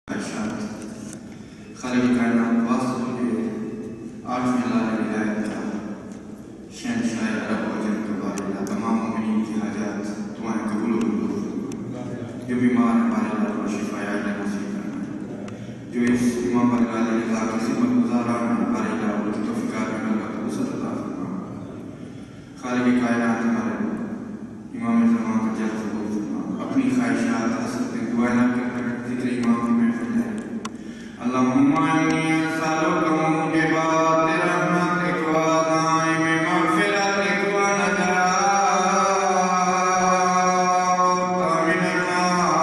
خالق کائنات واسطے آٹھویں لال ولایت شہنشاہ عرب و عجم کے بارے اللہ تمام مومنین کی حاجات دعائیں قبول و منظور فرمائے۔ جو بیمار ہیں بارے اللہ کو شفا عاجلہ نصیب فرمائے۔ جو اس امام برگاہ رضا کی خدمت گزاران ہیں بارے اللہ کو توفیقات میں اللہ کو وسعت عطا فرمائے۔ خالق کائنات ہمارے امام زمان کا جلد قبول فرمائے۔ اپنی خواہشات حسرتیں دعائیں نہ کر ذکر امام کی محفل ہے۔ اللہم انی اسألک موجبات رحمتک و عزائم مغفرتک و نجات من النار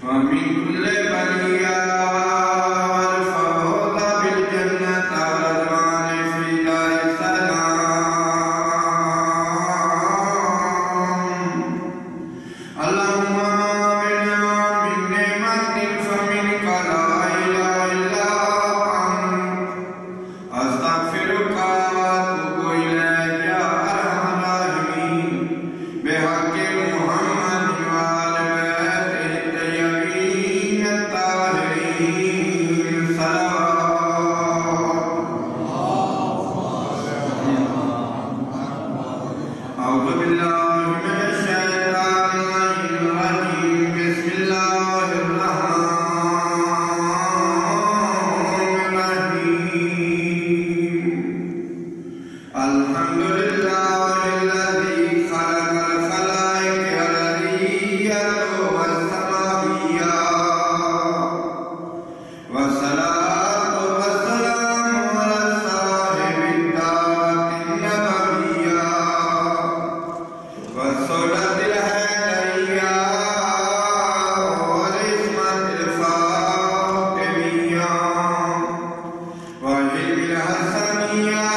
ومن كل بلیہ والفوز بالجنة والرضوان فی دار السلام۔ اللهم آمنا من نعمة فمنك لا إله إلا أنت أستغفرك وأتوب إليك يا أرحم الراحمين بحق محمد وآل بيته الطيبين الطاهرين أعوذ بالله من الشيطان الرجيم بسم الله الرحمن الرحيم الحمد لله الذي خلق الخلائق الأرضية والسماوية والصلاة والسلام على صاحب الدعوة النبوية والسنة الهدية والعصمة الفاطمية والعلم الحسنية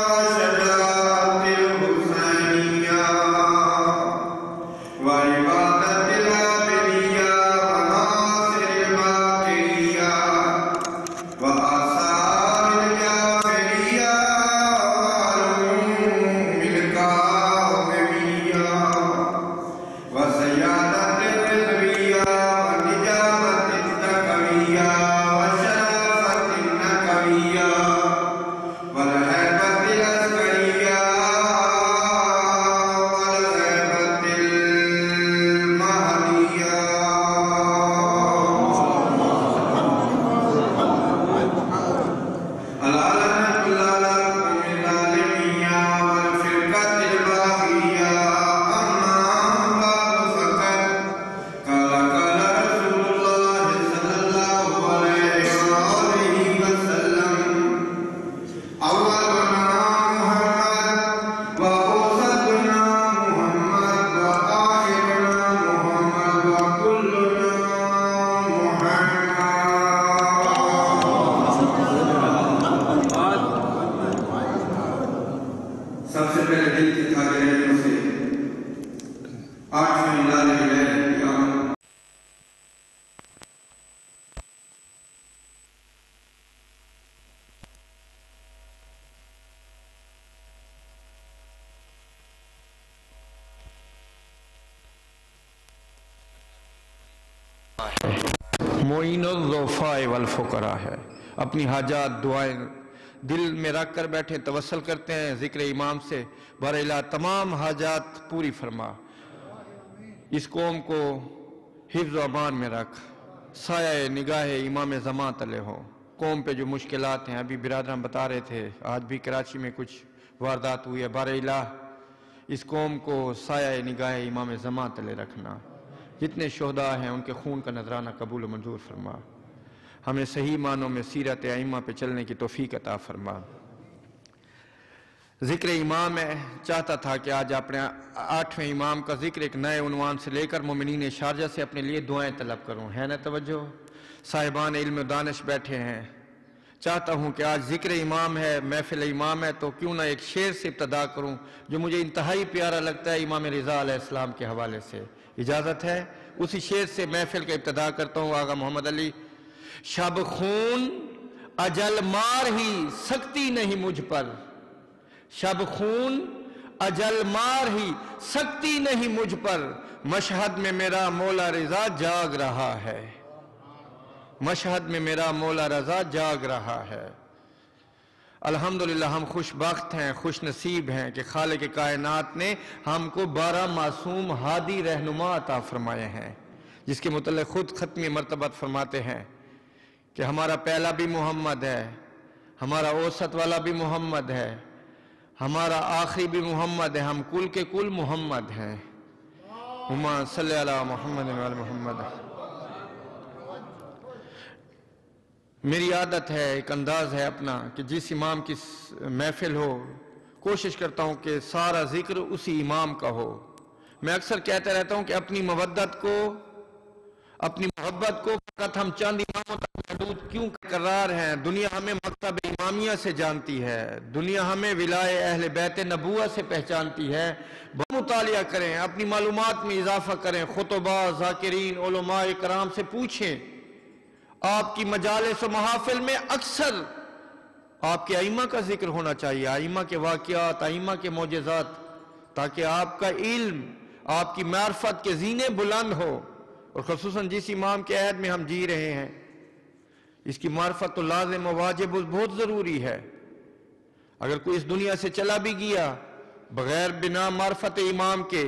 والشجاعة الحسينية وعبادة العابدية وناصر الباقرية وآثار الجافرية وعلوم الكاظمية وسيادة الرضوية ونجابة التقوية وشرافة النقوية والهيبة العسكرية والهيبة المهدية العلنة العلم العالمية والفرقة الباغية أما بعد فقد قال رسول الله صلى الله عليه وآله وسلم أولنا محمد وأوسطنا محمد وآخرنا محمد وكلنا محمد۔ سب سے پہلے دل کے تھاگے رہنے سے آٹھویں لال ولایت کی آمد معین الضعفاء والفقراء ہے۔ اپنی حاجات دعائیں دل میں رکھ کر بیٹھے توسل کرتے ہیں ذکر امام سے، بر الہ تمام حاجات پوری فرما۔ اس قوم کو حفظ و امان میں رکھ، سایہ نگاہ امام زمان تلے ہو۔ قوم پہ جو مشکلات ہیں ابھی برادران بتا رہے تھے، آج بھی کراچی میں کچھ واردات ہوئی ہے، بر الہ اس قوم کو سایہ نگاہ امام زمان تلے رکھنا۔ جتنے شہداء ہیں ان کے خون کا نذرانہ قبول و منظور فرما۔ ہمیں صحیح معنوں میں سیرت ائمہ پہ چلنے کی توفیق عطا فرما۔ ذکر امام ہے، چاہتا تھا کہ آج اپنے آٹھویں امام کا ذکر ایک نئے عنوان سے لے کر مومنین شارجہ سے اپنے لیے دعائیں طلب کروں، ہے نا توجہ؟ صاحبان علم و دانش بیٹھے ہیں، چاہتا ہوں کہ آج ذکر امام ہے، محفل امام ہے، تو کیوں نہ ایک شعر سے ابتدا کروں جو مجھے انتہائی پیارا لگتا ہے امام رضا علیہ السلام کے حوالے سے۔ اجازت ہے؟ اسی شعر سے محفل کا ابتدا کرتا ہوں۔ آغا محمد علی۔ شب خون اجل مار ہی سکتی نہیں مجھ پر، شب خون اجل مار ہی سکتی نہیں مجھ پر، مشہد میں میرا مولا رضا جاگ رہا ہے، مشہد میں میرا مولا رضا جاگ رہا ہے۔ الحمدللہ ہم خوش بخت ہیں، خوش نصیب ہیں کہ خالق کائنات نے ہم کو 12 معصوم ہادی رہنما عطا فرمائے ہیں، جس کے متعلق خود ختمی مرتبت فرماتے ہیں کہ ہمارا پہلا بھی محمد ہے، ہمارا اوسط والا بھی محمد ہے، ہمارا آخری بھی محمد ہے، ہم کل کے کل محمد ہیں۔ اللہم صلی علی محمد و علی محمد۔ میری عادت ہے، ایک انداز ہے اپنا کہ جس امام کی محفل ہو کوشش کرتا ہوں کہ سارا ذکر اسی امام کا ہو۔ میں اکثر کہتا رہتا ہوں کہ اپنی مودت کو، اپنی محبت کو فقط ہم چند اماموں تک محدود کیوں قرار ہیں؟ دنیا ہمیں مکتب امامیہ سے جانتی ہے، دنیا ہمیں ولائے اہل بیت نبوہ سے پہچانتی ہے۔ مطالعہ کریں، اپنی معلومات میں اضافہ کریں، خطبہ، ذاکرین، علماء کرام سے پوچھیں۔ آپ کی مجالس و محافل میں اکثر آپ کے ائمہ کا ذکر ہونا چاہیے، ائمہ کے واقعات، ائمہ کے معجزات، تاکہ آپ کا علم، آپ کی معرفت کے زینے بلند ہو۔ اور خصوصاً جس امام کے عہد میں ہم جی رہے ہیں، اس کی معرفت تو لازم و واجب بہت ضروری ہے۔ اگر کوئی اس دنیا سے چلا بھی گیا بغیر بنا معرفت امام کے،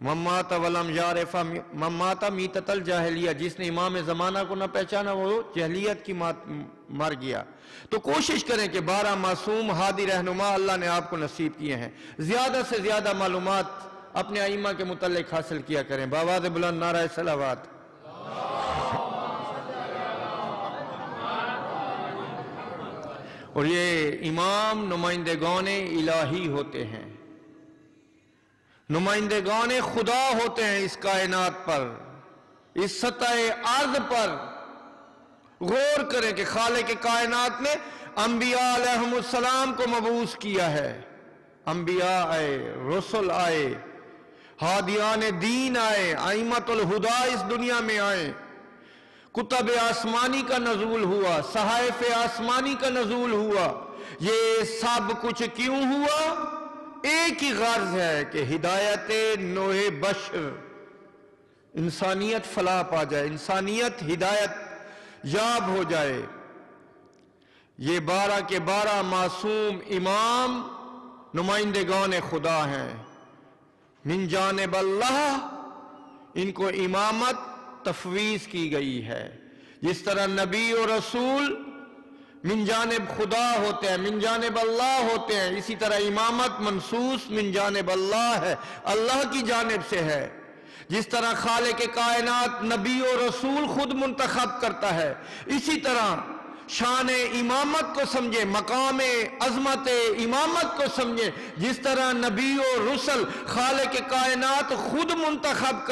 ممات ولم یعرف ممات میتۃ الجاہلیہ، جس نے امام زمانہ کو نہ پہچانا وہ جہلیت کی مر گیا۔ تو کوشش کریں کہ 12 معصوم ہادی رہنما اللہ نے آپ کو نصیب کیے ہیں، زیادہ سے زیادہ معلومات اپنے ائمہ کے متعلق حاصل کیا کریں۔ بآواز بلند نعرہ صلوات۔ اور یہ امام نمائندگان الہی ہوتے ہیں، نمائندگان خدا ہوتے ہیں اس کائنات پر، اس سطح ارض پر۔ غور کریں کہ خالق کائنات نے انبیاء علیہم السلام کو مبعوث کیا ہے، انبیاء آئے، رسل آئے، ہادیان دین آئے، ائمۃ الہدا اس دنیا میں آئے، کتب آسمانی کا نزول ہوا، صحائف آسمانی کا نزول ہوا۔ یہ سب کچھ کیوں ہوا؟ ایک ہی غرض ہے کہ ہدایت نوع بشر، انسانیت فلاح پا جائے، انسانیت ہدایت یاب ہو جائے۔ یہ 12 کے 12 معصوم امام نمائندگان خدا ہیں، من جانب اللہ ان کو امامت تفویض کی گئی ہے۔ جس طرح نبی اور رسول من جانب خدا ہوتے ہیں، من جانب اللہ ہوتے ہیں، اسی طرح امامت منصوص من جانب اللہ ہے، اللہ کی جانب سے ہے۔ جس طرح خالق کائنات نبی اور رسول خود منتخب کرتا ہے، اسی طرح شان امامت کو سمجھے، مقام عظمت امامت کو سمجھے۔ جس طرح نبی اور رسل خالق کائنات خود منتخب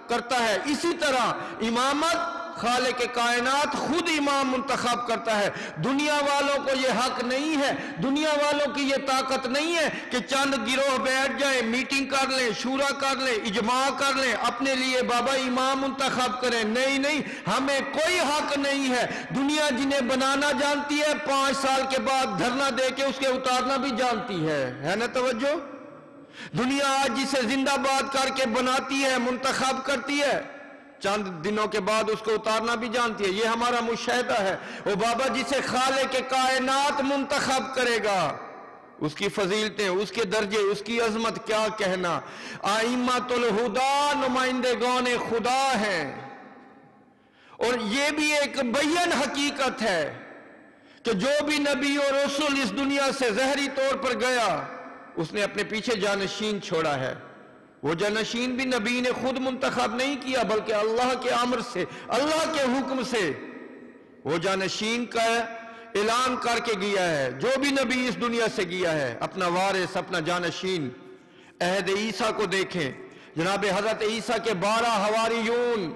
کرتا ہے، اسی طرح امامت خالق کائنات خود امام منتخب کرتا ہے۔ دنیا والوں کو یہ حق نہیں ہے، دنیا والوں کی یہ طاقت نہیں ہے کہ چند گروہ بیٹھ جائیں، میٹنگ کر لیں، شورا کر لیں، اجماع کر لیں، اپنے لیے بابا امام منتخب کریں۔ نہیں نہیں، ہمیں کوئی حق نہیں ہے۔ دنیا جنہیں بنانا جانتی ہے 5 سال کے بعد دھرنا دے کے اس کے اتارنا بھی جانتی ہے نا توجہ؟ دنیا آج جسے زندہ باد کر کے بناتی ہے، منتخب کرتی ہے، چند دنوں کے بعد اس کو اتارنا بھی جانتی ہے۔ یہ ہمارا مشاہدہ ہے۔ وہ بابا جسے خالق کائنات منتخب کرے گا، اس کی فضیلتیں، اس کے درجے، اس کی عظمت کیا کہنا۔ ائمۃ الہدا نمائندگان خدا ہیں۔ اور یہ بھی ایک بیان حقیقت ہے کہ جو بھی نبی اور رسول اس دنیا سے ظاہری طور پر گیا، اس نے اپنے پیچھے جانشین چھوڑا ہے۔ وہ جانشین بھی نبی نے خود منتخب نہیں کیا، بلکہ اللہ کے امر سے، اللہ کے حکم سے وہ جانشین کا اعلان کر کے گیا ہے۔ جو بھی نبی اس دنیا سے گیا ہے، اپنا وارث، اپنا جانشین۔ عہد عیسیٰ کو دیکھیں، جناب حضرت عیسیٰ کے 12 حواریون۔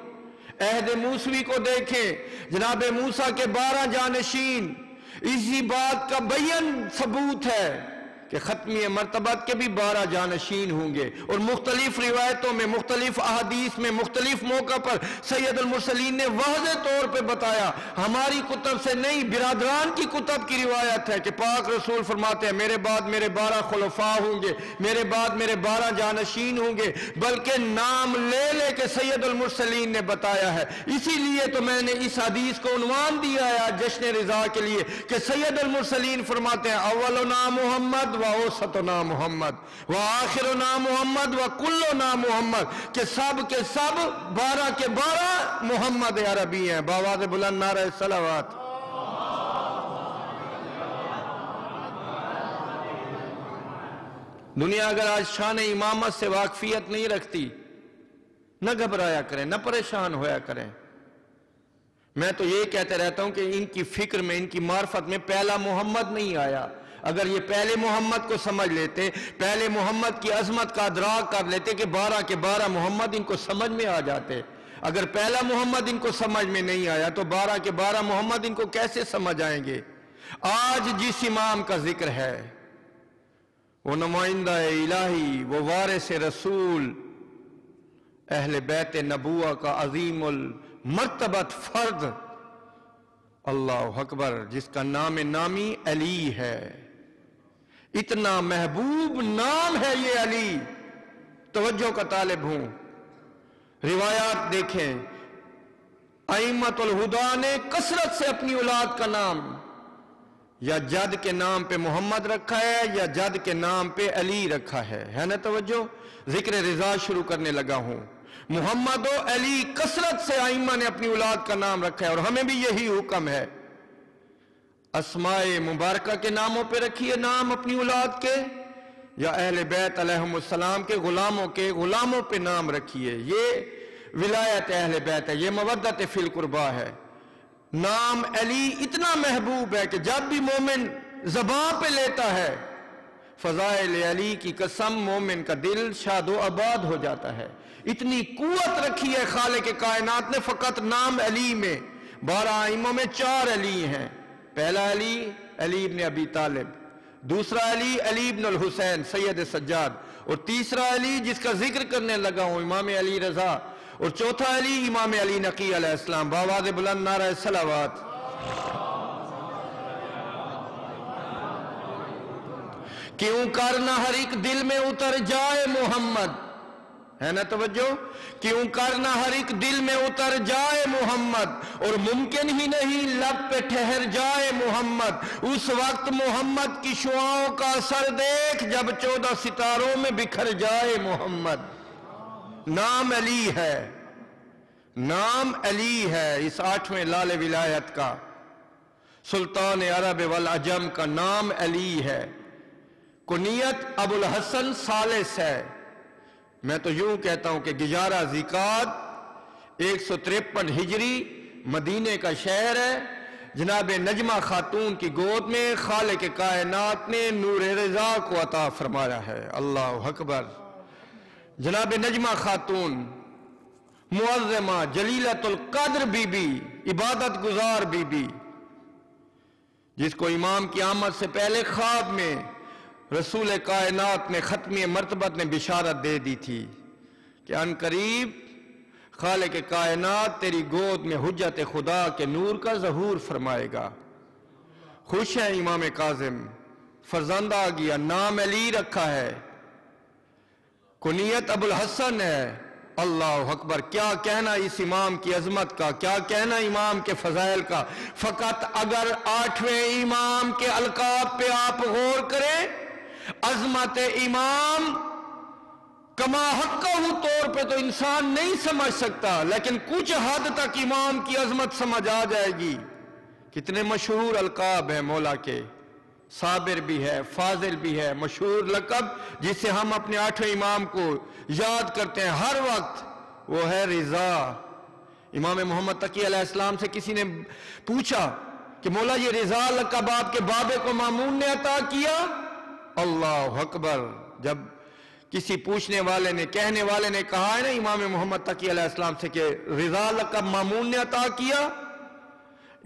عہد موسوی کو دیکھیں، جناب موسیٰ کے 12 جانشین۔ اسی بات کا بیان ثبوت ہے کہ ختمی مرتبت کے بھی 12 جانشین ہوں گے، اور مختلف روایتوں میں، مختلف احادیث میں، مختلف موقع پر سید المرسلین نے واضح طور پہ بتایا، ہماری کتب سے نہیں، برادران کی کتب کی روایت ہے کہ پاک رسول فرماتے ہیں میرے بعد میرے 12 خلفاء ہوں گے، میرے بعد میرے 12 جانشین ہوں گے، بلکہ نام لے لے کے سید المرسلین نے بتایا ہے۔ اسی لیے تو میں نے اس حدیث کو عنوان دیا ہے جشن رضا کے لیے کہ سید المرسلین فرماتے ہیں اولنا محمد و اوسطنا محمد و آخرنا محمد و کلنا محمد، کہ سب کے سب 12 کے 12 محمد عربی ہیں۔ بآواز بلند نعرہ صلوات۔ دنیا اگر آج شان امامت سے واقفیت نہیں رکھتی، نہ گھبرایا کریں، نہ پریشان ہویا کریں۔ میں تو یہ کہتے رہتا ہوں کہ ان کی فکر میں، ان کی معرفت میں پہلا محمد نہیں آیا۔ اگر یہ پہلے محمد کو سمجھ لیتے، پہلے محمد کی عظمت کا ادراک کر لیتے کہ 12 کے 12 محمد ان کو سمجھ میں آ جاتے۔ اگر پہلا محمد ان کو سمجھ میں نہیں آیا تو 12 کے 12 محمد ان کو کیسے سمجھ آئیں گے؟ آج جس امام کا ذکر ہے وہ نمائندہ الہی، وہ وارث رسول، اہل بیت نبوہ کا عظیم المرتبت فرد، اللہ اکبر، جس کا نام نامی علی ہے۔ اتنا محبوب نام ہے یہ علی، توجہ کا طالب ہوں۔ روایات دیکھیں، ائمۃ الہدا نے کثرت سے اپنی اولاد کا نام یا جد کے نام پہ محمد رکھا ہے یا جد کے نام پہ علی رکھا ہے نا توجہ؟ ذکر رضا شروع کرنے لگا ہوں۔ محمد و علی کثرت سے ائمہ نے اپنی اولاد کا نام رکھا ہے، اور ہمیں بھی یہی حکم ہے۔ اسماء مبارکہ کے ناموں پہ رکھیے نام اپنی اولاد کے، یا اہل بیت علیہم السلام کے غلاموں پہ نام رکھیے۔ یہ ولایت اہل بیت ہے، یہ مودت فی القربہ ہے۔ نام علی اتنا محبوب ہے کہ جب بھی مومن زبان پہ لیتا ہے، فضائل علی کی قسم، مومن کا دل شاد و آباد ہو جاتا ہے۔ اتنی قوت رکھی ہے خالق کائنات نے فقط نام علی میں۔ 12 ائموں میں 4 علی ہیں۔ پہلا علی، علی ابن ابی طالب، دوسرا علی، علی ابن الحسین سید سجاد، اور تیسرا علی جس کا ذکر کرنے لگا ہوں امام علی رضا، اور چوتھا علی امام علی نقی علیہ السلام۔ بآواز بلند نعرہ صلوات۔ کیوں کر نہ ہر ایک دل میں اتر جائے محمد، ہے نا توجہ؟ کیوں کر نہ ہر ایک دل میں اتر جائے محمد، اور ممکن ہی نہیں لب پہ ٹھہر جائے محمد۔ اس وقت محمد کی شعاؤں کا اثر دیکھ جب 14 ستاروں میں بکھر جائے محمد۔ نام علی ہے، نام علی ہے۔ اس 8ویں لال ولایت کا، سلطان عرب والعجم کا نام علی ہے۔ کنیت ابو الحسن ثالث ہے۔ میں تو یوں کہتا ہوں کہ گجارہ ذیقعد 153 ہجری مدینے کا شہر ہے۔ جناب نجمہ خاتون کی گود میں خالق کائنات نے نور رضا کو عطا فرمایا ہے۔ اللہ اکبر۔ جناب نجمہ خاتون معظمہ جلیلۃ القدر بی بی، عبادت گزار بی بی، جس کو امام کی آمد سے پہلے خواب میں رسول کائنات نے ختمی مرتبت نے بشارت دے دی تھی کہ ان قریب خالق کائنات تیری گود میں حجت خدا کے نور کا ظہور فرمائے گا۔ خوش ہے امام کاظم، فرزند آ گیا، نام علی رکھا ہے، کنیت ابو الحسن ہے۔ اللہ اکبر۔ کیا کہنا اس امام کی عظمت کا، کیا کہنا امام کے فضائل کا۔ فقط اگر 8ویں امام کے القاب پہ آپ غور کریں، عظمت امام کما حقہ طور پہ تو انسان نہیں سمجھ سکتا، لیکن کچھ حد تک امام کی عظمت سمجھ آ جائے گی۔ کتنے مشہور القاب ہیں مولا کے، صابر بھی ہے، فاضل بھی ہے، مشہور لقب جس سے ہم اپنے 8ویں امام کو یاد کرتے ہیں ہر وقت، وہ ہے رضا۔ امام محمد تقی علیہ السلام سے کسی نے پوچھا کہ مولا یہ رضا لقب آپ کے بابے کو مامون نے عطا کیا؟ اللہ اکبر۔ جب کسی پوچھنے والے نے، کہنے والے نے کہا ہے نا امام محمد تقی علیہ السلام سے کہ رضا لقب مامون نے عطا کیا،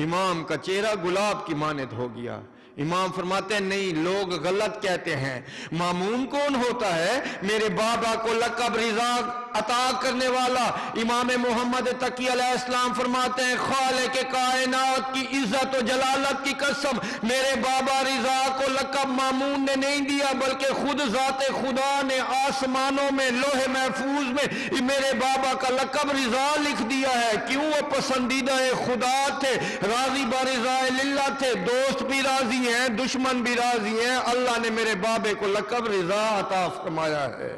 امام کا چہرہ گلاب کی مانند ہو گیا۔ امام فرماتے ہیں نہیں، لوگ غلط کہتے ہیں، مامون کون ہوتا ہے؟ میرے بابا کو لقب رضا عطا کرنے والا امام محمد تقی علیہ السلام فرماتے ہیں خالق کائنات کی عزت و جلالت کی قسم، میرے بابا رضا کو لقب مامون نے نہیں دیا بلکہ خود ذات خدا نے آسمانوں میں لوح محفوظ میں میرے بابا کا لقب رضا لکھ دیا ہے۔ کیوں؟ وہ پسندیدہ خدا تھے، راضی برضا للہ تھے، دوست بھی راضی ہیں، دشمن بھی راضی ہیں، اللہ نے میرے بابے کو لقب رضا عطا فرمایا ہے۔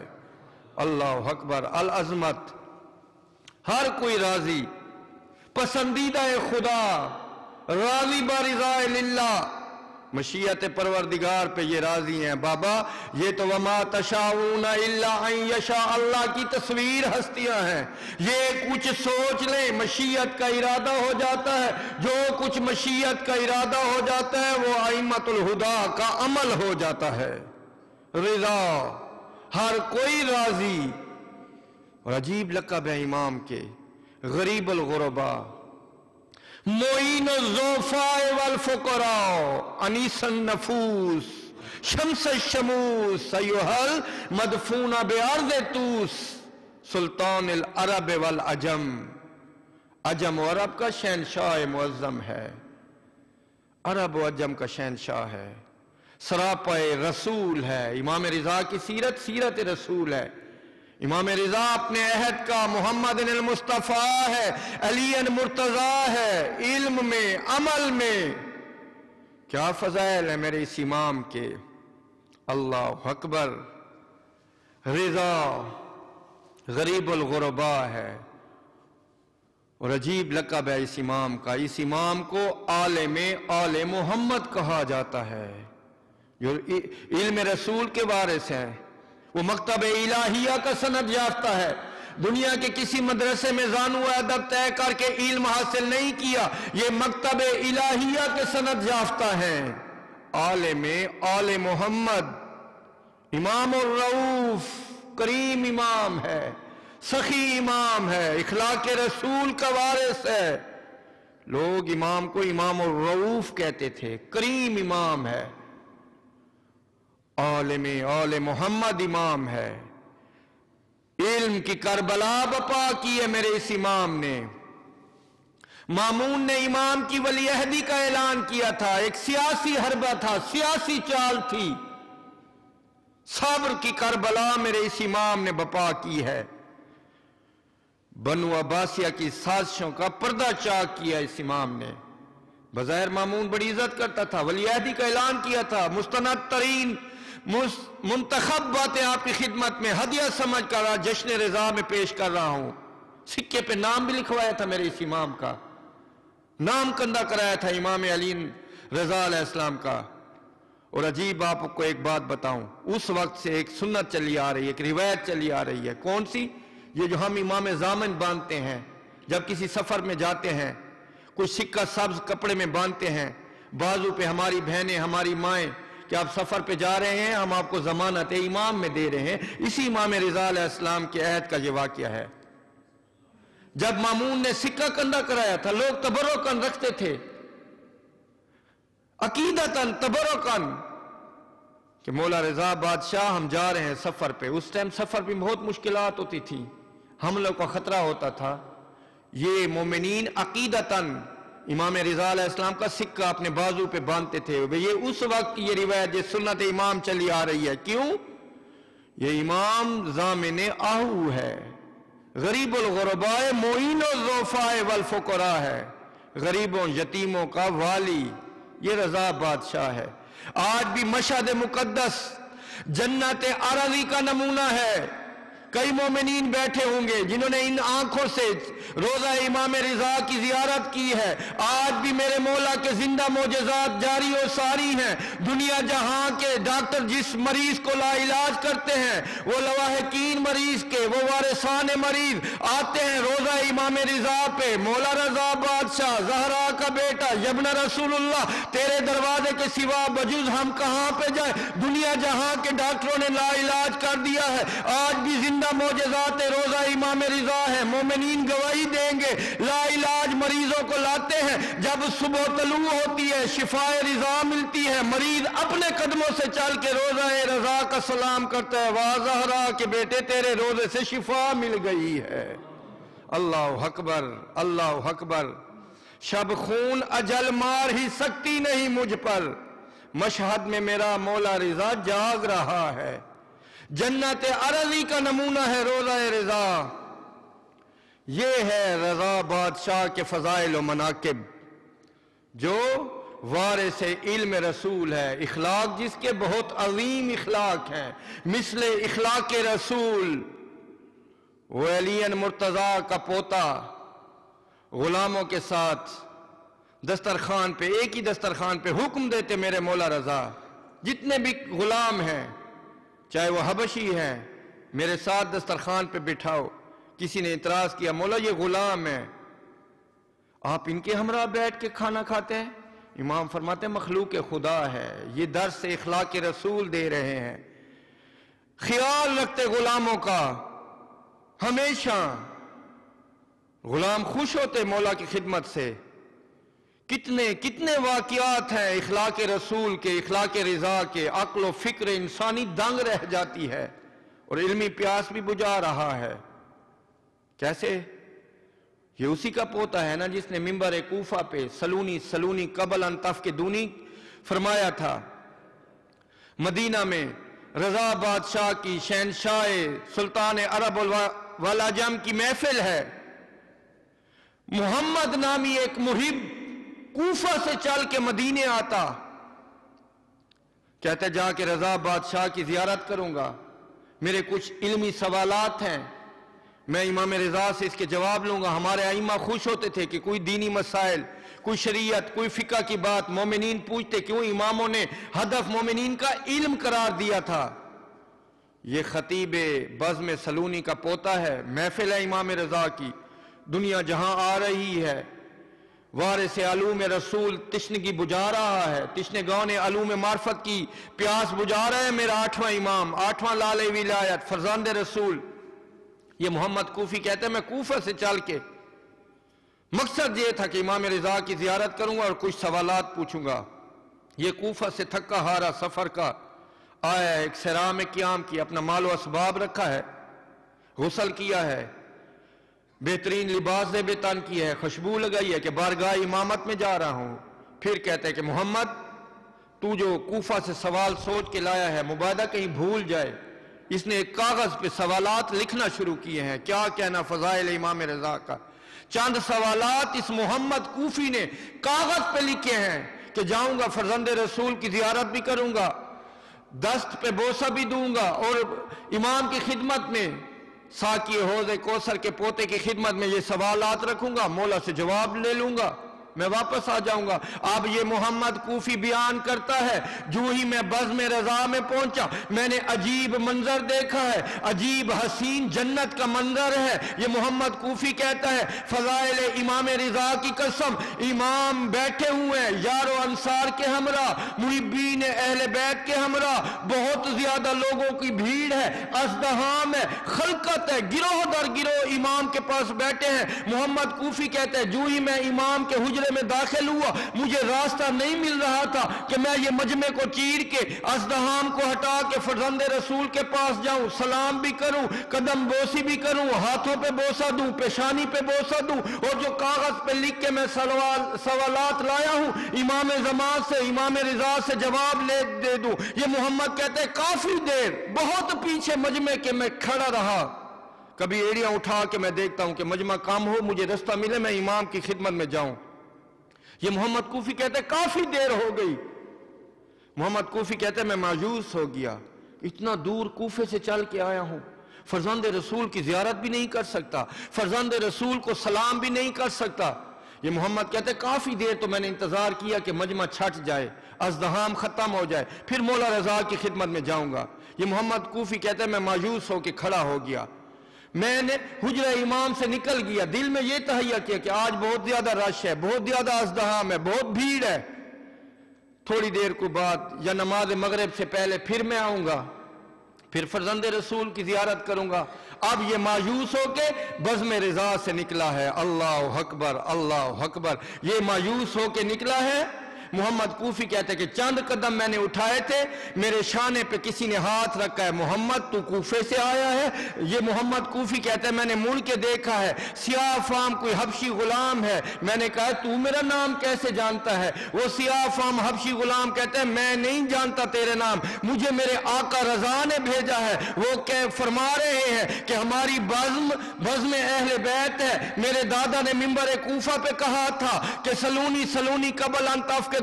اللہ اکبر، العظمت، ہر کوئی راضی، پسندیدہ خدا، راضی برضا للہ، مشیت پروردگار پہ یہ راضی ہیں۔ بابا یہ تو وما تشاؤون الا ان یشاء اللہ کی تصویر ہستیاں ہیں، یہ کچھ سوچ لیں مشیت کا ارادہ ہو جاتا ہے، جو کچھ مشیت کا ارادہ ہو جاتا ہے وہ ائمۃ الہدی کا عمل ہو جاتا ہے۔ رضا، ہر کوئی راضی۔ اور عجیب لقب ہے امام کے، غریب الغرباء، معین الضعفاء والفقراء، انیس النفوس، شمس الشموس، ایھا المدفون بارض طوس، سلطان العرب والعجم، عجم و عرب کا شہنشاہ معظم ہے، عرب و عجم کا شہنشاہ ہے، سراپا رسول ہے۔ امام رضا کی سیرت سیرت رسول ہے۔ امام رضا اپنے عہد کا محمد المصطفیٰ ہے، علی مرتضیٰ ہے، علم میں، عمل میں کیا فضائل ہے میرے اس امام کے، اللہ اکبر۔ رضا غریب الغرباء ہے، اور عجیب لقب ہے اس امام کا۔ اس امام کو عالم آل محمد کہا جاتا ہے، جو علم رسول کے وارث ہیں۔ وہ مکتب الہیہ کا سند یافتہ ہے، دنیا کے کسی مدرسے میں زانو ادب طے کر کے علم حاصل نہیں کیا، یہ مکتب الہیہ کے سند یافتہ ہیں۔ عالم آل محمد، امام الرؤوف، کریم امام ہے، سخی امام ہے، اخلاق رسول کا وارث ہے۔ لوگ امام کو امام الرؤوف کہتے تھے، کریم امام ہے، عالم آل محمد امام ہے۔ علم کی کربلا بپا کی ہے میرے اس امام نے۔ مامون نے امام کی ولی عہدی کا اعلان کیا تھا، ایک سیاسی حربہ تھا، سیاسی چال تھی، صبر کی کربلا میرے اس امام نے بپا کی ہے۔ بنو عباسیہ کی سازشوں کا پردہ چاک کیا اس امام نے۔ بظاہر مامون بڑی عزت کرتا تھا، ولی عہدی کا اعلان کیا تھا، مستند ترین منتخب باتیں آپ کی خدمت میں ہدیہ سمجھ کر جشن رضا میں پیش کر رہا ہوں۔ سکے پہ نام بھی لکھوایا تھا میرے اس امام کا، نام کندہ کرایا تھا امام علی رضا علیہ السلام کا۔ اور عجیب آپ کو ایک بات بتاؤں، اس وقت سے ایک سنت چلی آ رہی ہے، ایک روایت چلی آ رہی ہے۔ کون سی؟ یہ جو ہم امام ضامن باندھتے ہیں جب کسی سفر میں جاتے ہیں، کچھ سکہ سبز کپڑے میں باندھتے ہیں، بازو پہ ہماری بہنیں، ہماری مائیں کہ آپ سفر پہ جا رہے ہیں، ہم آپ کو ضمانت امام میں دے رہے ہیں۔ اسی امام رضا علیہ السلام کے عہد کا یہ واقعہ ہے۔ جب مامون نے سکہ کندہ کرایا تھا، لوگ تبرکن رکھتے تھے، عقیدتاً تبرکن، کہ مولا رضا بادشاہ ہم جا رہے ہیں سفر پہ۔ اس ٹائم سفر پہ بہت مشکلات ہوتی تھی، حملوں کا خطرہ ہوتا تھا۔ یہ مومنین عقیدتاً امام رضا علیہ السلام کا سکہ اپنے بازو پہ باندھتے تھے۔ یہ اس وقت کی یہ روایت، یہ سنت امام چلی آ رہی ہے۔ کیوں؟ یہ امام ضامن آہو ہے، غریب الغرباء، معین الضعفاء والفقراء ہے، غریبوں یتیموں کا والی، یہ رضا بادشاہ ہے۔ آج بھی مشہد مقدس جنت عرضی کا نمونہ ہے۔ کئی مومنین بیٹھے ہوں گے جنہوں نے ان آنکھوں سے روزہ امام رضا کی زیارت کی ہے۔ آج بھی میرے مولا کے زندہ معجزات جاری و ساری ہیں۔ دنیا جہاں کے ڈاکٹر جس مریض کو لا علاج کرتے ہیں، وہ لواحقین مریض کے، وہ وارثان مریض آتے ہیں روزہ امام رضا پہ۔ مولا رضا بادشاہ، زہرا کا بیٹا، یبن رسول اللہ، تیرے دروازے کے سوا بجز ہم کہاں پہ جائیں؟ دنیا جہاں کے ڈاکٹروں نے لا علاج کر دیا ہے، آج بھی زندہ زندہ معجزات روزہ امام رضا ہے. مومنین گواہی دیں گے. لا علاج مریضوں کو لاتے ہیں, جب صبح طلوع ہوتی ہے شفائے رضا ملتی ہے. مریض اپنے قدموں سے چل کے روزہ رضا کا سلام کرتا ہے, واہ زہرا کہ بیٹے تیرے روزے سے شفا مل گئی ہے. اللہ اکبر, اللہ اکبر. شب خون اجل مار ہی سکتی نہیں مجھ پر, مشہد میں میرا مولا رضا جاگ رہا ہے. جنت عرضی کا نمونہ ہے روزہ رضا. یہ ہے رضا بادشاہ کے فضائل و مناقب, جو وارث علم رسول ہے. اخلاق جس کے بہت عظیم اخلاق ہیں, مثل اخلاق رسول. وہ علی مرتضیٰ کا پوتا, غلاموں کے ساتھ دسترخوان پہ, ایک ہی دسترخوان پہ حکم دیتے میرے مولا رضا, جتنے بھی غلام ہیں چاہے وہ حبشی ہیں میرے ساتھ دسترخوان پہ بٹھاؤ. کسی نے اعتراض کیا, مولا یہ غلام ہیں, آپ ان کے ہمراہ بیٹھ کے کھانا کھاتے ہیں؟ امام فرماتے ہیں مخلوق خدا ہے, یہ درس اخلاق رسول دے رہے ہیں. خیال رکھتے غلاموں کا ہمیشہ. غلام خوش ہوتے مولا کی خدمت سے. کتنے واقعات ہیں اخلاق رسول کے, اخلاق رضا کے. عقل و فکر انسانی دنگ رہ جاتی ہے اور علمی پیاس بھی بجھا رہا ہے. کیسے؟ یہ اسی کا پوتا ہے نا جس نے منبر کوفہ پہ سلونی قبل ان تفقدونی فرمایا تھا. مدینہ میں رضا بادشاہ کی شہنشاہ سلطان عرب والعجم کی محفل ہے. محمد نامی ایک محب کوفہ سے چل کے مدینے آتا, کہتے جا کے رضا بادشاہ کی زیارت کروں گا, میرے کچھ علمی سوالات ہیں, میں امام رضا سے اس کے جواب لوں گا. ہمارے ائمہ خوش ہوتے تھے کہ کوئی دینی مسائل, کوئی شریعت, کوئی فقہ کی بات مومنین پوچھتے, کیوں اماموں نے ہدف مومنین کا علم قرار دیا تھا. یہ خطیب بزم سلونی کا پوتا ہے. محفل ہے امام رضا کی, دنیا جہاں آ رہی ہے. وارث علوم رسول تشنگی بجھا رہا ہے, تشنگان علوم معرفت کی پیاس بجھا رہا ہے میرا 8واں امام, 8واں لال ولایت فرزند رسول. یہ محمد کوفی کہتے ہیں میں کوفہ سے چل کے, مقصد یہ تھا کہ امام رضا کی زیارت کروں گا اور کچھ سوالات پوچھوں گا. یہ کوفہ سے تھکا ہارا سفر کا آیا ہے, ایک صحرا میں قیام کیا, اپنا مال و اسباب رکھا ہے, غسل کیا ہے, بہترین لباس زیب تن کی ہے, خوشبو لگائی ہے کہ بارگاہ امامت میں جا رہا ہوں. پھر کہتے ہیں کہ محمد تو جو کوفہ سے سوال سوچ کے لایا ہے مبادہ کہیں بھول جائے. اس نے ایک کاغذ پہ سوالات لکھنا شروع کیے ہیں, کیا کہنا فضائل امام رضا کا. چند سوالات اس محمد کوفی نے کاغذ پہ لکھے ہیں کہ جاؤں گا فرزند رسول کی زیارت بھی کروں گا, دست پہ بوسہ بھی دوں گا, اور امام کی خدمت میں ساقی حوض کوثر کے پوتے کی خدمت میں یہ سوالات رکھوں گا, مولا سے جواب لے لوں گا, میں واپس آ جاؤں گا. اب یہ محمد کوفی بیان کرتا ہے, جو ہی میں بزم رضا میں پہنچا میں نے عجیب منظر دیکھا ہے, عجیب حسین جنت کا منظر ہے. یہ محمد کوفی کہتا ہے فضائل امام رضا کی قسم, امام بیٹھے ہوئے ہیں یار و انصار کے ہمراہ, محبین اہل بیت کے ہمراہ, بہت زیادہ لوگوں کی بھیڑ ہے, ازدحام ہے, خلقت ہے, گروہ در گروہ امام کے پاس بیٹھے ہیں. محمد کوفی کہتے ہیں جو ہی میں امام کے حجرے میں داخل ہوا مجھے راستہ نہیں مل رہا تھا کہ میں یہ مجمع کو چیر کے ازدحام کو ہٹا کے فرزند رسول کے پاس جاؤں, سلام بھی کروں, قدم بوسی بھی کروں, ہاتھوں پہ بوسہ دوں, پیشانی پہ بوسہ دوں, اور جو کاغذ پہ لکھ کے میں سوالات لایا ہوں امام زمان سے, امام رضا سے جواب لے دے دوں. یہ محمد کہتے ہیں کافی دیر بہت پیچھے مجمع کے میں کھڑا رہا, کبھی ایڑیاں اٹھا کے میں دیکھتا ہوں کہ مجمع کام ہو, مجھے رستہ ملے, میں امام کی خدمت میں جاؤں. یہ محمد کوفی کہتے ہیں کافی دیر ہو گئی. محمد کوفی کہتے ہیں میں مایوس ہو گیا, اتنا دور کوفے سے چل کے آیا ہوں, فرزند رسول کی زیارت بھی نہیں کر سکتا, فرزند رسول کو سلام بھی نہیں کر سکتا. یہ محمد کہتے ہیں کافی دیر تو میں نے انتظار کیا کہ مجمع چھٹ جائے, ازدحام ختم ہو جائے, پھر مولا رضا کی خدمت میں جاؤں گا. یہ محمد کوفی کہتے ہیں میں مایوس ہو کے کھڑا ہو گیا, میں نے حجرہ امام سے نکل گیا, دل میں یہ تہیہ کیا کہ آج بہت زیادہ رش ہے, بہت زیادہ ازدحام ہے, بہت بھیڑ ہے, تھوڑی دیر کو بعد یا نماز مغرب سے پہلے پھر میں آؤں گا. پھر فرزند رسول کی زیارت کروں گا. اب یہ مایوس ہو کے بزم رضا سے نکلا ہے. اللہ اکبر اللہ اکبر. یہ مایوس ہو کے نکلا ہے. محمد کوفی کہتے کہ چند قدم میں نے اٹھائے تھے, میرے شانے پہ کسی نے ہاتھ رکھا ہے, محمد تو کوفے سے آیا ہے. یہ محمد کوفی کہتے ہیں میں نے مڑ کے دیکھا ہے, سیاہ فام کوئی حبشی غلام ہے. میں نے کہا تو میرا نام کیسے جانتا ہے؟ وہ سیاہ فام حبشی غلام کہتے ہیں میں نہیں جانتا تیرے نام, مجھے میرے آقا رضا نے بھیجا ہے. وہ فرما رہے ہیں کہ ہماری بزم اہل بیت ہے. میرے دادا نے منبر کوفہ پہ کہا تھا کہ سلونی سلونی قبل ان تفقدونی.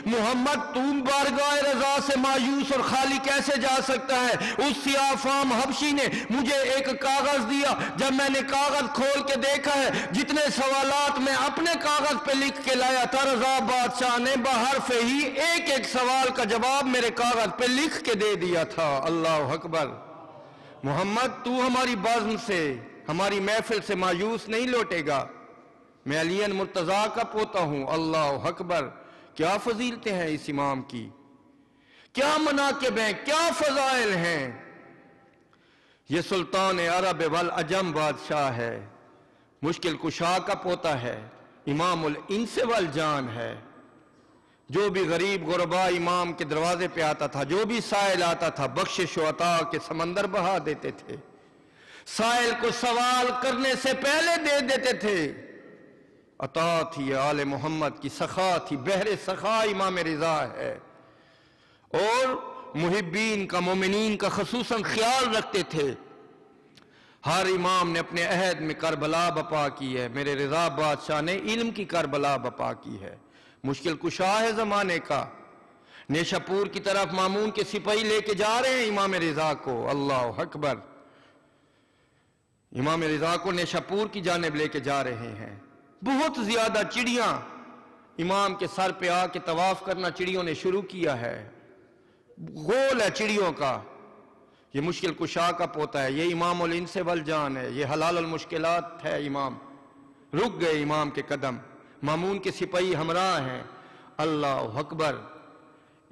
محمد تم بارگاہ رضا سے مایوس اور خالی کیسے جا سکتا ہے؟ اس سیاہ فام حبشی نے مجھے ایک کاغذ دیا. جب میں نے کاغذ کھول کے دیکھا ہے, جتنے سوالات میں اپنے کاغذ پہ لکھ کے لایا تھا, رضا بادشاہ نے بحرف ہی ایک ایک سوال کا جواب میرے کاغذ پہ لکھ کے دے دیا تھا. اللہ اکبر. محمد تو ہماری بزم سے, ہماری محفل سے مایوس نہیں لوٹے گا. میں علی مرتضیٰ کا پوتا ہوں. اللہ اکبر. کیا فضیلتیں ہیں اس امام کی, کیا مناقب ہیں, کیا فضائل ہیں. یہ سلطان عرب والعجم بادشاہ ہے, مشکل کشا کا پوتا ہے, امام الانس والجان ہے. جو بھی غریب غربا امام کے دروازے پہ آتا تھا, جو بھی سائل آتا تھا, بخشش و عطا کے سمندر بہا دیتے تھے. سائل کو سوال کرنے سے پہلے دے دیتے تھے. عطا تھی آل محمد کی, سخا تھی, بحر سخا امام رضا ہے. اور محبین کا, مومنین کا خصوصاً خیال رکھتے تھے. ہر امام نے اپنے عہد میں کربلا بپا کی ہے. میرے رضا بادشاہ نے علم کی کربلا بپا کی ہے. مشکل کشا ہے زمانے کا. نیشاپور کی طرف مامون کے سپاہی لے کے جا رہے ہیں امام رضا کو. اللہ اکبر. امام رضا کو نیشاپور کی جانب لے کے جا رہے ہیں. بہت زیادہ چڑیاں امام کے سر پہ آ کے طواف کرنا چڑیوں نے شروع کیا ہے. غول ہے چڑیوں کا. یہ مشکل کشا کا پوتا ہے, یہ امام الانس والجان ہے, یہ حلال المشکلات ہے امام. رک گئے امام کے قدم, مامون کے سپاہی ہمراہ ہیں. اللہ اکبر.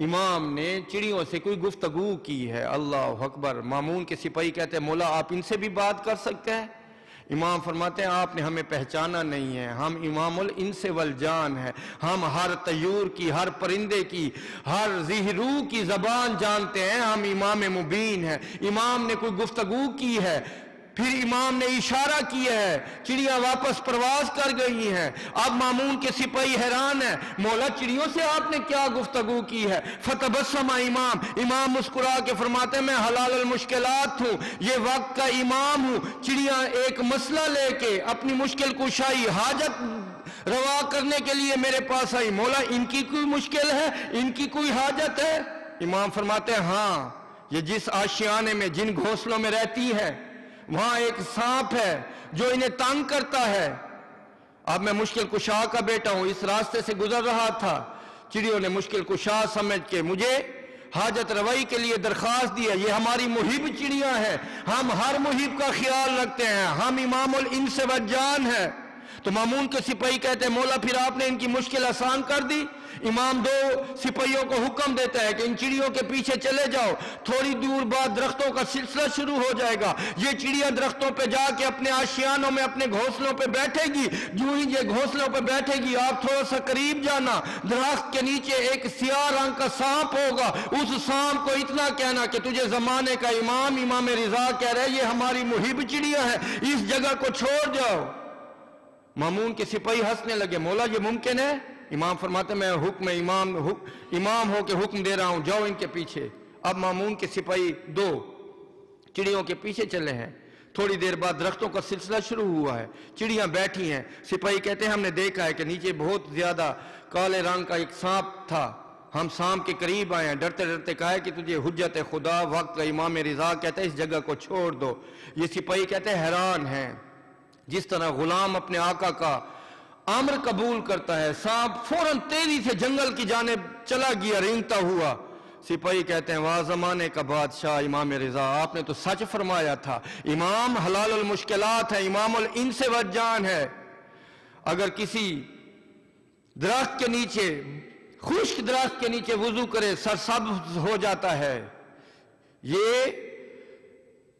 امام نے چڑیوں سے کوئی گفتگو کی ہے. اللہ اکبر. مامون کے سپاہی کہتے ہیں مولا آپ ان سے بھی بات کر سکتے ہیں؟ امام فرماتے ہیں آپ نے ہمیں پہچانا نہیں ہے, ہم امام الانس والجان ہیں. ہم ہر طیور کی, ہر پرندے کی, ہر ذی روح کی زبان جانتے ہیں. ہم امام مبین ہیں. امام نے کوئی گفتگو کی ہے, پھر امام نے اشارہ کیا ہے, چڑیاں واپس پرواز کر گئی ہیں. اب مامون کے سپاہی حیران ہیں, مولا چڑیوں سے آپ نے کیا گفتگو کی ہے؟ فتبسم امام مسکرا کے فرماتے ہیں میں حلال المشکلات ہوں, یہ وقت کا امام ہوں. چڑیاں ایک مسئلہ لے کے اپنی مشکل کشائی حاجت روا کرنے کے لیے میرے پاس آئی. مولا ان کی کوئی مشکل ہے, ان کی کوئی حاجت ہے؟ امام فرماتے ہیں ہاں, یہ جس آشیانے میں, جن گھونسلوں میں رہتی ہے, وہاں ایک سانپ ہے جو انہیں تنگ کرتا ہے. اب میں مشکل کشا کا بیٹا ہوں, اس راستے سے گزر رہا تھا. چڑیوں نے مشکل کشا سمجھ کے مجھے حاجت روائی کے لیے درخواست دی ہے. یہ ہماری محب چڑیاں ہیں, ہم ہر محب کا خیال رکھتے ہیں, ہم امام الانس والجان ہیں. تو مامون کے سپاہی کہتے ہیں مولا پھر آپ نے ان کی مشکل آسان کر دی. امام دو سپاہیوں کو حکم دیتا ہے کہ ان چڑیوں کے پیچھے چلے جاؤ. تھوڑی دور بعد درختوں کا سلسلہ شروع ہو جائے گا. یہ چڑیاں درختوں پہ جا کے اپنے آشیانوں میں, اپنے گھونسلوں پہ بیٹھے گی. جو ہی یہ گھونسلوں پہ بیٹھے گی آپ تھوڑا سا قریب جانا, درخت کے نیچے ایک سیاہ رنگ کا سانپ ہوگا. اس سانپ کو اتنا کہنا کہ تجھے زمانے کا امام امام رضا کہہ رہے یہ ہماری محب چڑیاں ہیں, اس جگہ کو چھوڑ جاؤ. مامون کے سپاہی ہنسنے لگے, مولا یہ ممکن ہے؟ امام فرماتے میں حکم امام ہو کے حکم دے رہا ہوں, جاؤ ان کے پیچھے. اب مامون کے سپاہی دو چڑیوں کے پیچھے چلے ہیں. تھوڑی دیر بعد درختوں کا سلسلہ شروع ہوا ہے, چڑیاں بیٹھی ہیں. سپاہی کہتے ہیں ہم نے دیکھا ہے کہ نیچے بہت زیادہ کالے رنگ کا ایک سانپ تھا. ہم سانپ کے قریب آئے ہیں, ڈرتے ڈرتے کہا ہے کہ تجھے حجت خدا وقت کا امام رضا کہتا ہے اس جگہ کو چھوڑ دو. یہ سپاہی کہتے ہیں حیران ہیں, جس طرح غلام اپنے آقا کا امر قبول کرتا ہے, سانپ فوراً تیزی سے جنگل کی جانب چلا گیا رینگتا ہوا. سپاہی کہتے ہیں واہ زمانے کا بادشاہ امام رضا, آپ نے تو سچ فرمایا تھا, امام حلال المشکلات ہے, امام الانس والجان ہے. اگر کسی درخت کے نیچے, خشک درخت کے نیچے وضو کرے سرسبز ہو جاتا ہے. یہ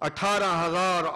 18,000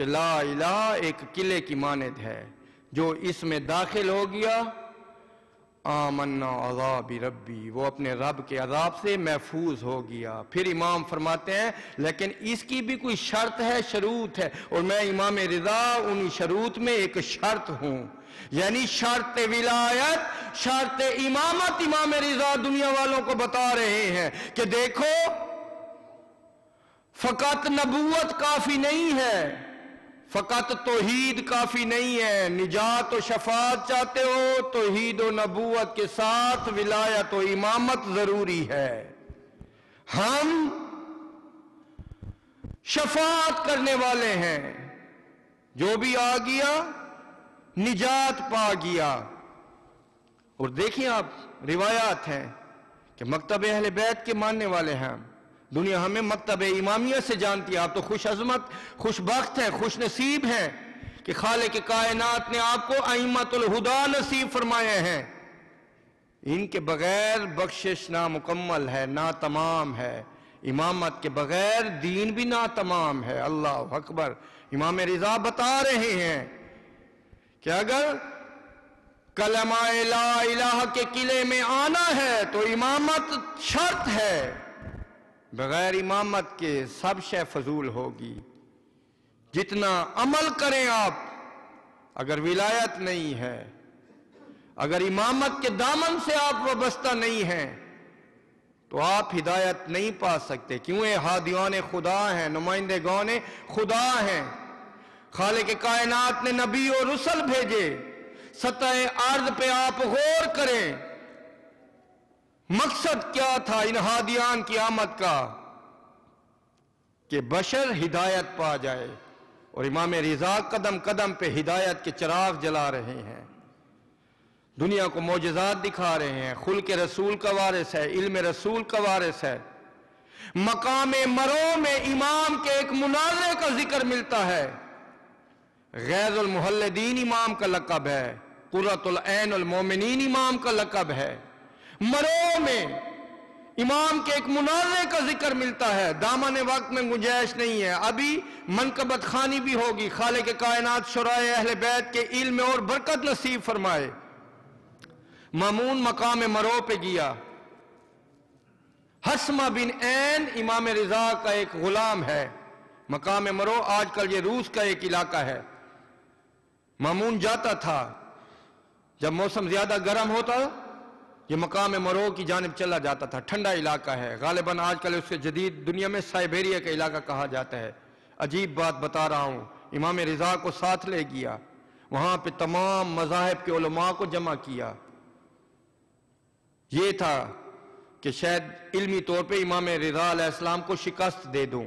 کہ لا الہ ایک قلعے کی مانند ہے، جو اس میں داخل ہو گیا آمنا عذاب ربی، وہ اپنے رب کے عذاب سے محفوظ ہو گیا۔ پھر امام فرماتے ہیں لیکن اس کی بھی کوئی شرط ہے، شروط ہے، اور میں امام رضا انہی شروط میں ایک شرط ہوں، یعنی شرط ولایت، شرط امامت امام رضا دنیا والوں کو بتا رہے ہیں کہ دیکھو فقط نبوت کافی نہیں ہے، فقط توحید کافی نہیں ہے، نجات و شفاعت چاہتے ہو توحید و نبوت کے ساتھ ولایت و امامت ضروری ہے۔ ہم شفاعت کرنے والے ہیں، جو بھی آ گیا نجات پا گیا۔ اور دیکھیں آپ روایات ہیں کہ مکتب اہل بیت کے ماننے والے ہیں، دنیا ہمیں مکتب امامیہ سے جانتی ہے، آپ تو خوش عظمت خوش بخت ہیں، خوش نصیب ہیں کہ خالق کائنات نے آپ کو ائمۃ الہدی نصیب فرمائے ہیں۔ ان کے بغیر بخشش نامکمل ہے، ناتمام ہے، امامت کے بغیر دین بھی ناتمام ہے۔ اللہ اکبر۔ امام رضا بتا رہے ہیں کہ اگر کلمہ لا الہ کے قلعے میں آنا ہے تو امامت شرط ہے، بغیر امامت کے سب شے فضول ہوگی۔ جتنا عمل کریں آپ، اگر ولایت نہیں ہے، اگر امامت کے دامن سے آپ وابستہ نہیں ہیں تو آپ ہدایت نہیں پا سکتے، کیوں یہ ہادیان خدا ہیں، نمائندگان خدا ہیں۔ خالق کائنات نے نبی اور رسل بھیجے، سطح ارض پہ آپ غور کریں، مقصد کیا تھا ان ہادیان کی آمد کا؟ کہ بشر ہدایت پا جائے، اور امام رضا قدم قدم پہ ہدایت کے چراغ جلا رہے ہیں، دنیا کو معجزات دکھا رہے ہیں، خلق رسول کا وارث ہے، علم رسول کا وارث ہے۔ مقام مرو میں امام کے ایک مناظرے کا ذکر ملتا ہے، غیظ المحلدین امام کا لقب ہے، قرۃ العین المومنین امام کا لقب ہے۔ مرو میں امام کے ایک مناظرے کا ذکر ملتا ہے، دامن وقت میں گنجائش نہیں ہے، ابھی منقبت خوانی بھی ہوگی۔ خالق کائنات شرائع اہل بیت کے علم میں اور برکت نصیب فرمائے۔ مامون مقام مرو پہ گیا، حسمہ بن عین امام رضا کا ایک غلام ہے۔ مقام مرو آج کل یہ روس کا ایک علاقہ ہے۔ مامون جاتا تھا، جب موسم زیادہ گرم ہوتا یہ مقام مرو کی جانب چلا جاتا تھا، ٹھنڈا علاقہ ہے، غالباً آج کل اس سے جدید دنیا میں سائبیریا کا علاقہ کہا جاتا ہے۔ عجیب بات بتا رہا ہوں، امام رضا کو ساتھ لے گیا، وہاں پہ تمام مذاہب کے علماء کو جمع کیا۔ یہ تھا کہ شاید علمی طور پہ امام رضا علیہ السلام کو شکست دے دوں۔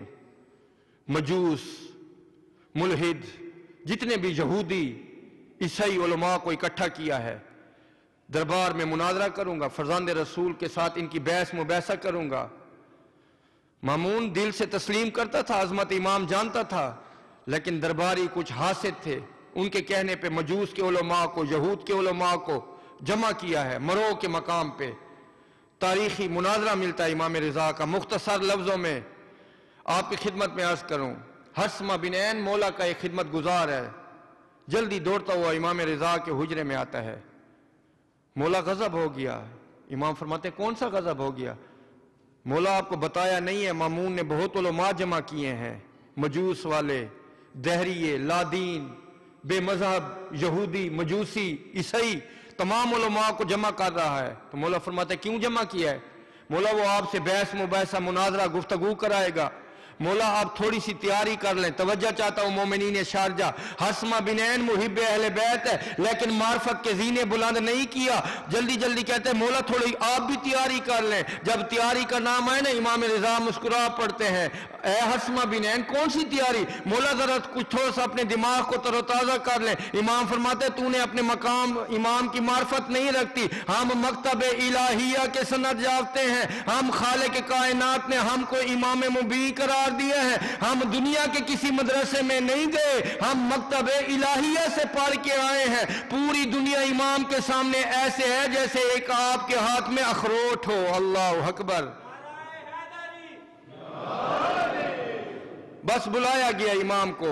مجوس، ملحد، جتنے بھی یہودی عیسائی علماء کو اکٹھا کیا ہے، دربار میں مناظرہ کروں گا، فرزند رسول کے ساتھ ان کی بحث مباحثہ کروں گا۔ مامون دل سے تسلیم کرتا تھا، عظمت امام جانتا تھا، لیکن درباری کچھ حاسد تھے، ان کے کہنے پہ مجوس کے علماء کو، یہود کے علماء کو جمع کیا ہے مرو کے مقام پہ۔ تاریخی مناظرہ ملتا ہے امام رضا کا، مختصر لفظوں میں آپ کی خدمت میں عرض کروں۔ حسمہ بن عین مولا کا ایک خدمت گزار ہے، جلدی دوڑتا ہوا امام رضا کے حجرے میں آتا ہے۔ مولا غضب ہو گیا۔ امام فرماتے ہیں کون سا غضب ہو گیا؟ مولا آپ کو بتایا نہیں ہے، مامون نے بہت علماء جمع کیے ہیں، مجوس والے، دہریے، لادین، بے مذہب، یہودی، مجوسی، عیسائی، تمام علماء کو جمع کر رہا ہے۔ تو مولا فرماتے ہیں کیوں جمع کیا ہے؟ مولا وہ آپ سے بحث مباحثہ مناظرہ گفتگو کرائے گا، مولا آپ تھوڑی سی تیاری کر لیں، توجہ چاہتا ہوں مومنین شارجہ۔ حسمہ بن عین محب اہل بیت ہے، لیکن معرفت کے زینے بلند نہیں کیا، جلدی جلدی کہتے ہیں مولا تھوڑی آپ بھی تیاری کر لیں۔ جب تیاری کا نام آئے نا امام رضا مسکرا پڑتے ہیں، اے حسمہ بن عین کون سی تیاری؟ مولا ذرا کچھ تھوڑا سا اپنے دماغ کو تر و تازہ کر لیں۔ امام فرماتے تو نے اپنے مقام امام کی معرفت نہیں رکھتی، ہم مکتب الہیہ کے سند یافتہ ہیں، ہم خالق کائنات نے ہم کو امام مبین قرار دیا ہے، ہم دنیا کے کسی مدرسے میں نہیں گئے، ہم مکتب الہیہ سے پڑھ کے آئے ہیں۔ پوری دنیا امام کے سامنے ایسے ہے جیسے ایک آپ کے ہاتھ میں اخروٹ ہو۔ اللہ اکبر۔ بس بلایا گیا امام کو،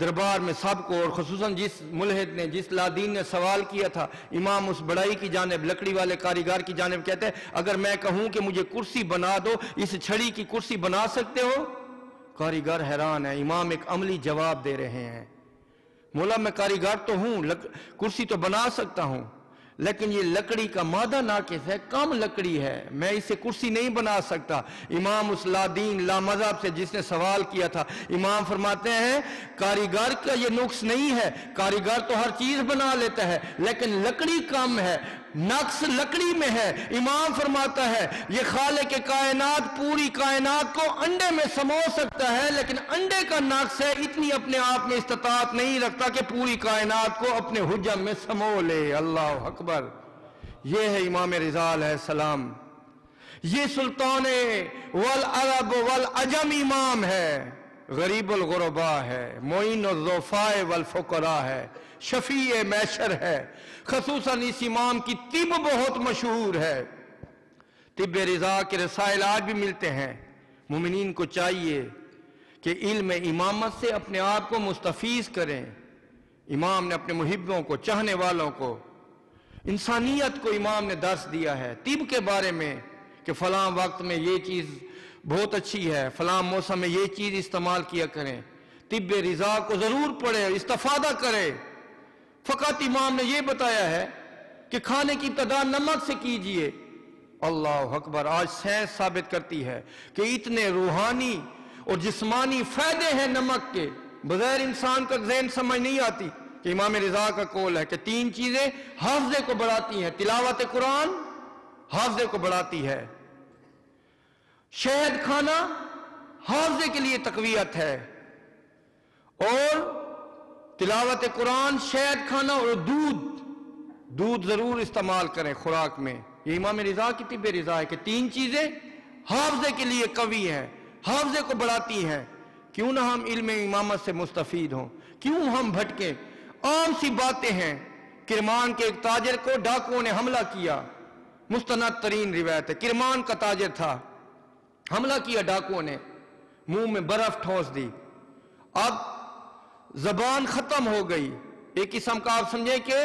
دربار میں سب کو، اور خصوصاً جس ملحد نے، جس لادین نے سوال کیا تھا، امام اس بڑائی کی جانب، لکڑی والے کاریگر کی جانب کہتے ہیں اگر میں کہوں کہ مجھے کرسی بنا دو، اس چھڑی کی کرسی بنا سکتے ہو؟ کاریگر حیران ہے، امام ایک عملی جواب دے رہے ہیں، مولا میں کاریگر تو ہوں، کرسی تو بنا سکتا ہوں، لیکن یہ لکڑی کا مادہ ناقص ہے، کم لکڑی ہے، میں اسے کرسی نہیں بنا سکتا۔ امام اس لادین لا مذہب سے جس نے سوال کیا تھا، امام فرماتے ہیں کاریگر کا یہ نقص نہیں ہے، کاریگر تو ہر چیز بنا لیتا ہے، لیکن لکڑی کم ہے، نقص لکڑی میں ہے۔ امام فرماتا ہے یہ خالق کائنات پوری کائنات کو انڈے میں سمو سکتا ہے، لیکن انڈے کا نقص ہے اتنی اپنے آپ میں استطاعت نہیں رکھتا کہ پوری کائنات کو اپنے حجم میں سمو لے۔ اللہ اکبر۔ یہ ہے امام رضا علیہ السلام، یہ سلطان والعرب والعجم امام ہے، غریب الغرباء ہے، معین الضعفاء والفقراء ہے، شفیع محشر ہے۔ خصوصاً اس امام کی طب بہت مشہور ہے، طب رضا کے رسائل آج بھی ملتے ہیں۔ مومنین کو چاہیے کہ علم امامت سے اپنے آپ کو مستفیض کریں۔ امام نے اپنے محبوں کو، چاہنے والوں کو، انسانیت کو امام نے درس دیا ہے طب کے بارے میں کہ فلاں وقت میں یہ چیز بہت اچھی ہے، فلاں موسم میں یہ چیز استعمال کیا کریں۔ طب رضا کو ضرور پڑھے، استفادہ کرے۔ فقط امام نے یہ بتایا ہے کہ کھانے کی ابتدا نمک سے کیجئے۔ اللہ اکبر۔ آج سائنس ثابت کرتی ہے کہ اتنے روحانی اور جسمانی فائدے ہیں نمک کے، بغیر انسان کا ذہن سمجھ نہیں آتی۔ کہ امام رضا کا قول ہے کہ 3 چیزیں حافظے کو بڑھاتی ہیں، تلاوت قرآن حافظے کو بڑھاتی ہے، شہد کھانا حافظے کے لیے تقویت ہے، اور تلاوت قرآن، شہد کھانا، اور دودھ ضرور استعمال کریں خوراک میں۔ یہ امام رضا کی طب رضا ہے کہ 3 چیزیں حافظے کے لیے قوی ہیں، حافظے کو بڑھاتی ہیں۔ کیوں نہ ہم علم امامت سے مستفید ہوں، کیوں ہم بھٹکیں؟ عام سی باتیں ہیں۔ کرمان کے ایک تاجر کو ڈاکوؤں نے حملہ کیا، مستند ترین روایت ہے، کرمان کا تاجر تھا، حملہ کیا ڈاکوؤں نے، منہ میں برف ٹھونس دی، اب زبان ختم ہو گئی، ایک قسم کا آپ سمجھیں کہ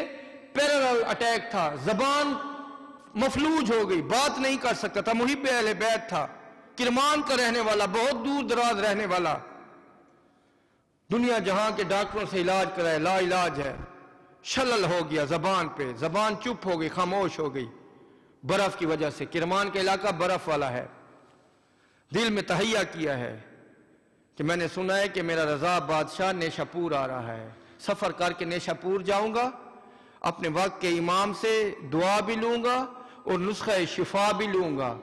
پیرالل اٹیک تھا، زبان مفلوج ہو گئی، بات نہیں کر سکتا تھا، محب اہل بیت تھا، کرمان کا رہنے والا، بہت دور دراز رہنے والا، دنیا جہاں کے ڈاکٹروں سے علاج کرائے، لا علاج ہے، شلل ہو گیا زبان پہ، زبان چپ ہو گئی، خاموش ہو گئی برف کی وجہ سے۔ کرمان کا علاقہ برف والا ہے۔ دل میں تہیہ کیا ہے کہ میں نے سنا ہے کہ میرا رضا بادشاہ نیشا پور آ رہا ہے، سفر کر کے نیشا پور جاؤں گا، اپنے وقت کے امام سے دعا بھی لوں گا اور نسخہ شفا بھی لوں گا۔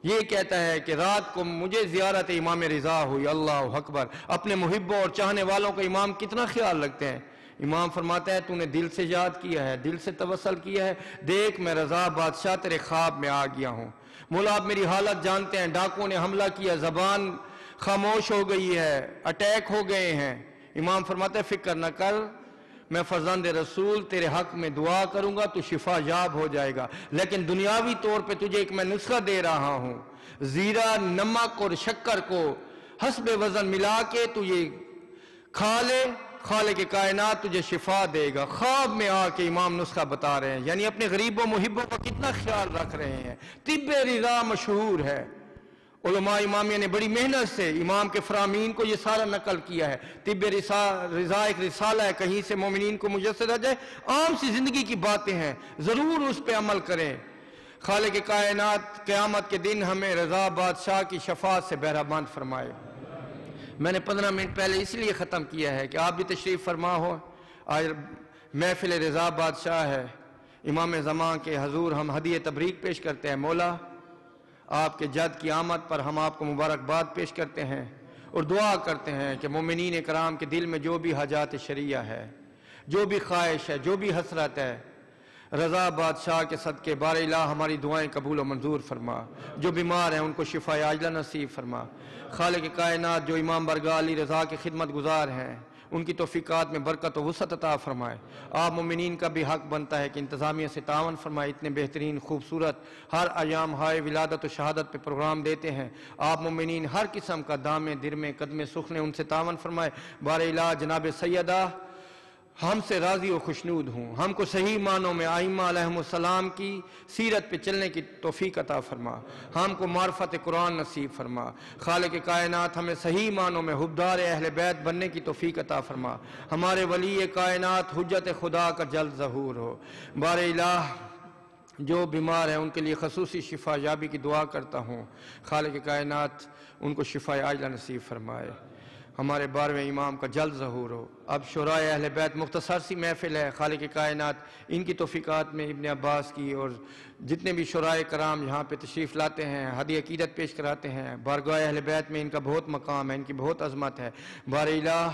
یہ کہتا ہے کہ رات کو مجھے زیارت امام رضا ہوئی۔ اللہ اکبر۔ اپنے محبوں اور چاہنے والوں کا امام کتنا خیال رکھتے ہیں۔ امام فرماتا ہے تو نے دل سے یاد کیا ہے، دل سے توسل کیا ہے، دیکھ میں رضا بادشاہ تیرے خواب میں آ گیا ہوں۔ مولا آپ میری حالت جانتے ہیں، ڈاکوؤں نے حملہ کیا، زبان خاموش ہو گئی ہے، اٹیک ہو گئے ہیں۔ امام فرماتا ہے فکر نہ کر، میں فرزند رسول تیرے حق میں دعا کروں گا، تو شفا یاب ہو جائے گا، لیکن دنیاوی طور پہ تجھے ایک میں نسخہ دے رہا ہوں، زیرہ، نمک اور شکر کو حسب وزن ملا کے تو یہ کھا لے، خالق کائنات تجھے شفا دے گا۔ خواب میں آ کے امام نسخہ بتا رہے ہیں، یعنی اپنے غریب و محبوں کا کتنا خیال رکھ رہے ہیں۔ طب رضا مشہور ہے، علماء امامیہ نے بڑی محنت سے امام کے فرامین کو یہ سارا نقل کیا ہے۔ طب رضا ایک رسالہ ہے، کہیں سے مومنین کو میسر آ جائے، عام سی زندگی کی باتیں ہیں، ضرور اس پہ عمل کریں۔ خالق کائنات قیامت کے دن ہمیں رضا بادشاہ کی شفاعت سے بہرہ مند فرمائے۔ میں نے 15 منٹ پہلے اس لیے ختم کیا ہے کہ آپ بھی تشریف فرما ہو۔ آج محفل رضا بادشاہ ہے، امام زمان کے حضور ہم ہدیہ تبریک پیش کرتے ہیں۔ مولا آپ کے جد کی آمد پر ہم آپ کو مبارکباد پیش کرتے ہیں اور دعا کرتے ہیں کہ مومنین کرام کے دل میں جو بھی حاجات شرعیہ ہے، جو بھی خواہش ہے، جو بھی حسرت ہے، رضا بادشاہ کے صدقے بار الہ ہماری دعائیں قبول و منظور فرما۔ جو بیمار ہیں ان کو شفا عاجلہ نصیب فرما۔ خالق کائنات جو امام برگاہ علی رضا کی خدمت گزار ہیں ان کی توفیقات میں برکت و وسعت عطا فرمائے۔ آپ مومنین کا بھی حق بنتا ہے کہ انتظامیہ سے تعاون فرمائے، اتنے بہترین خوبصورت ہر ایام ہائے ولادت و شہادت پہ پروگرام دیتے ہیں، آپ مومنین ہر قسم کا دامے درمے قدمے سخنے ان سے تعاون فرمائے۔ بار الہ جناب سیدہ ہم سے راضی و خوشنود ہوں، ہم کو صحیح معنوں میں ائمہ علیہم السلام کی سیرت پہ چلنے کی توفیق عطا فرما، ہم کو معرفت قرآن نصیب فرما، خالق کائنات ہمیں صحیح معنوں میں حبدار اہل بیت بننے کی توفیق عطا فرما، ہمارے ولی کائنات حجت خدا کا جلد ظہور ہو۔ بار الہ جو بیمار ہیں ان کے لیے خصوصی شفا یابی کی دعا کرتا ہوں، خالق کائنات ان کو شفا عاجلہ نصیب فرمائے، ہمارے 12ویں امام کا جلد ظہور ہو۔ اب شورائے اہل بیت مختصر سی محفل ہے، خالق کائنات ان کی توفیقات میں ابن عباس کی اور جتنے بھی شورائے کرام یہاں پہ تشریف لاتے ہیں ہدیہ عقیدت پیش کراتے ہیں، بارگاہ اہل بیت میں ان کا بہت مقام ہے، ان کی بہت عظمت ہے۔ بار الہ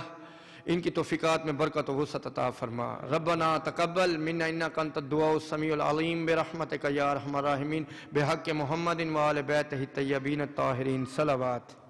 ان کی توفیقات میں برکت و وسعت عطا فرما۔ ربنا تقبل منا انک انت الدعاء السمیع العلیم برحمتک یا ارحم الراحمین، بحق محمد و آل بیتہ الطیبین الطاہرین، صلوات۔